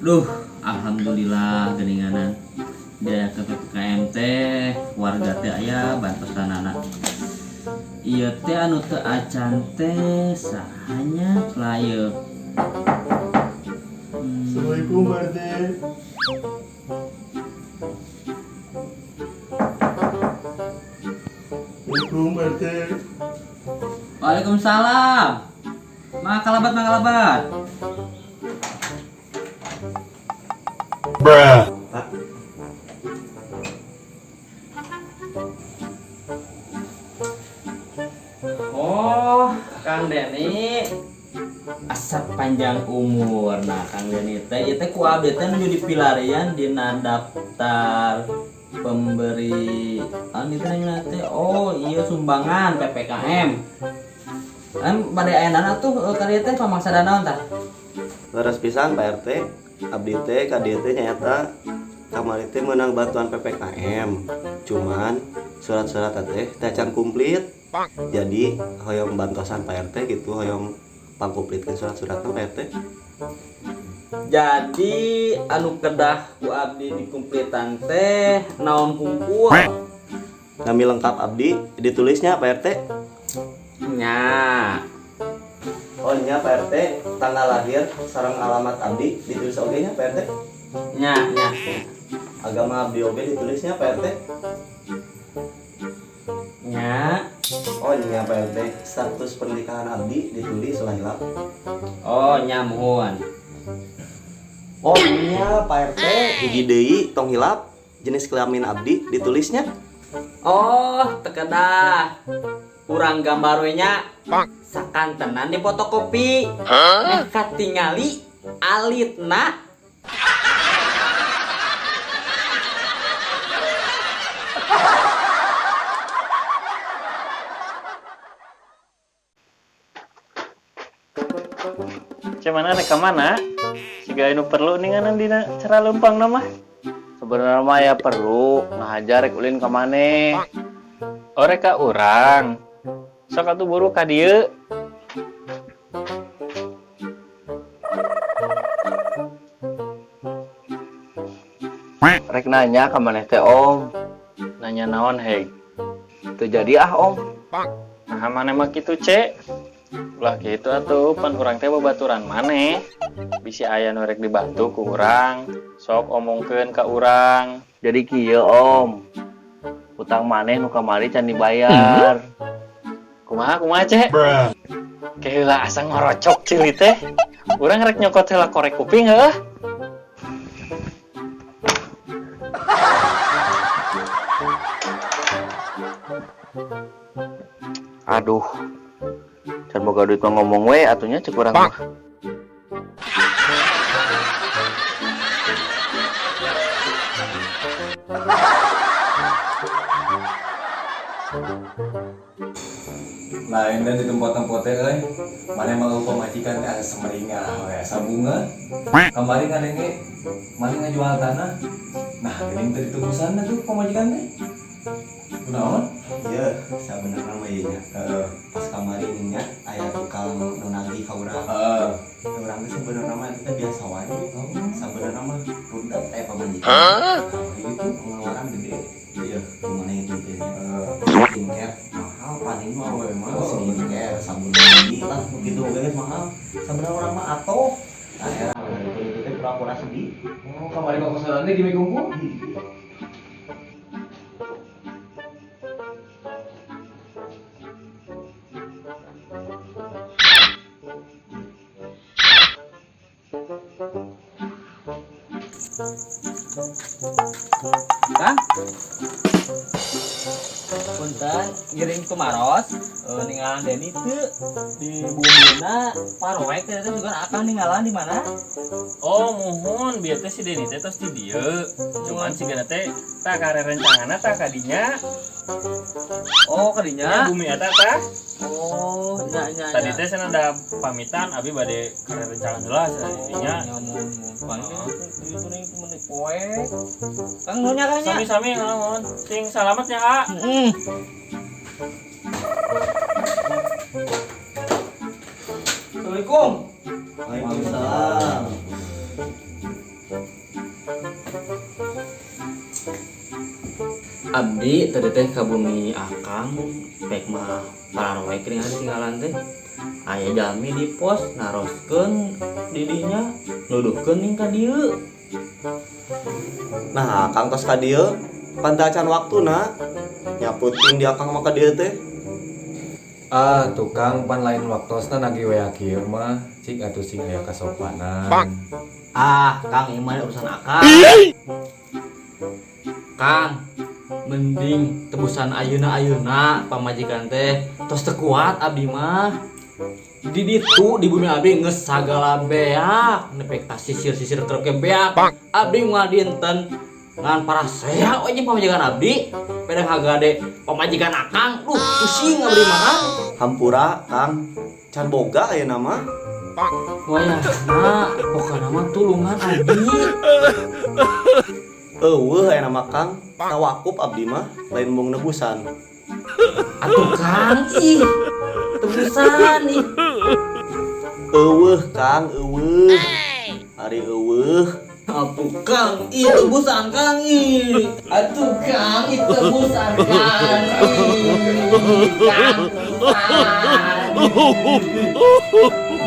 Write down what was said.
Duh, alhamdulillah geninganan. Dia ke PPKM teh warga teh aya bantusan anak. Iya teh anu teu acan teh sahanya klien. Assalamualaikum Pak RT. Assalamualaikum Pak RT. Waalaikumsalam. Makalabat. Bruh. Pak, Oh, Kang Deni. Asap panjang umur. Nah, Kang Deni teh ieu teh ku abdi teh nuju dipilarian dina daftar pemberi anu teh oh iya sumbangan PPKM. Kan bade aya dana tuh kali teh pamaksana naon tah? Leres pisan Pak RT, abdi teh ka dieu teh nyaeta kamari teh meunang bantuan PPKM. Cuman surat-surat teh acan komplit. Jadi hoyong bantosan Pak RT gitu, hoyong pangkumplitkeun surat-suratna Pak RT. Jadi anu kedah ku abdi dikumplitan teh naon hungkul? Nami lengkap abdi ditulisnya Pak RT. Nya. Oh nya Pak RT, tanggal lahir sareng alamat abdi ditulis oge nya Pak RT. Nya. Agama abdi oge ditulisnya Pak RT. Nya. Oh nya Pak RT, status pernikahan abdi ditulis lahilap. Oh, nya muhun. Oh nya Pak RT, hiji deui tong hilap jenis kelamin abdi ditulisnya. Oh, teu kedah. Urang gambar we nya. Sakantenan di fotokopi. Katingali alitna. Cuman rek ka mana? Siga anu perlu ninganan dina cara leumpang nama. Sebenarnya mah ya perlu ngahajar rek ulin ka maneh. Oh rek ka urang. Sok atuh buru ka dieu. Rek nanya ka maneh teh Om. Nanya naon heg? Teu jadi Om. Nah maneh mah kitu cek. Ulah gitu atuh pan urang teh babaturan maneh. Bisi aya nu rek dibantu ku urang, sok omongkeun ka urang. Jadi kieu Om. Utang maneh nu kamari can dibayar. Kumaha cek? Keheula asa ngorocok cili teh. Urang rek nyokot heula korek kuping heuh. Aduh. Can boga duit mah ngomong we atunya cek urang mah. Lain dan di tempat-tempat teh mana mau pemajikan teh asa semeringa we sabunga kemarin ngadenge mana ngajual tanah nah geuning teh ditubusan tuh pemajikan teh kunaon Iya, sabenerna mah ieu nya. Pas kamari nya aya tukang nu nagih ka urang. Urang teh sabenerna mah teh biasa wae. Sabenerna mah budak aya pamajikan. Itu pengeluaran gede. Iya, gimana itu teh? Skincare mahal paling mah we mah skincare sabun mandi lah begitu geus mahal. Sabenerna urang mah atoh. Nah, era itu teh pura-pura sedih. oh kamari kok kosanane gimi kumpul Kang. Punten giring kumaros ninggalan Deni teu di bumina paroek teh juga akan ninggalan di mana? Oh mohon biar teh si Deni teh tos di dieu. Cuman sigana teh tak kare rencanganna tak kadinya. Oh, kadinya. Bumi eta tah. Oh, nya. Tadi teh cenah da pamitan abi bade kare rencangan heula dinya. Nyamun paling itu nih menit poe. Kang nunya kang nya. Sami-sami ngalamun. Sing salamet nya A. Assalamualaikum. Waalaikumsalam. Abdi tadi teh ka bumi akang pek mah pararoe kering tinggalan teh aya jalmi di pos naroskeun didinya nuduhkeun ning ka dieu. Nah Kang tos ka dieu pantacan waktuna nyaputin di akang maka dieu teh. Tukang pan lain waktosna nagi we akhir mah cik atuh sing aya kasopanan. Kang ieu mah urusan akang. Kang, mending tebusan ayeuna pamajikan teh tos teu kuat abdi mah. Di ditu di bumi abdi geus sagala beak, nepek tas sisir-sisir keur ke beak. Abdi mah dinten ngan parasea we jeung pamajikan abdi, pedang hagade pamajikan akang. Pusing abdi mah. Hampura Kang can boga ayeuna mah. Wayahna pokona mah tulungan abdi. Eueuh ayeuna mah Kang tawakup abdi mah lain mung nebusan. Atuh Kang ih tebusan ih. Eueuh Kang eueuh. Ari eueuh. Atuh Kang ih tebusan Kang ih. Atuh Kang ih tebusan Kang ih. Kang tebusan.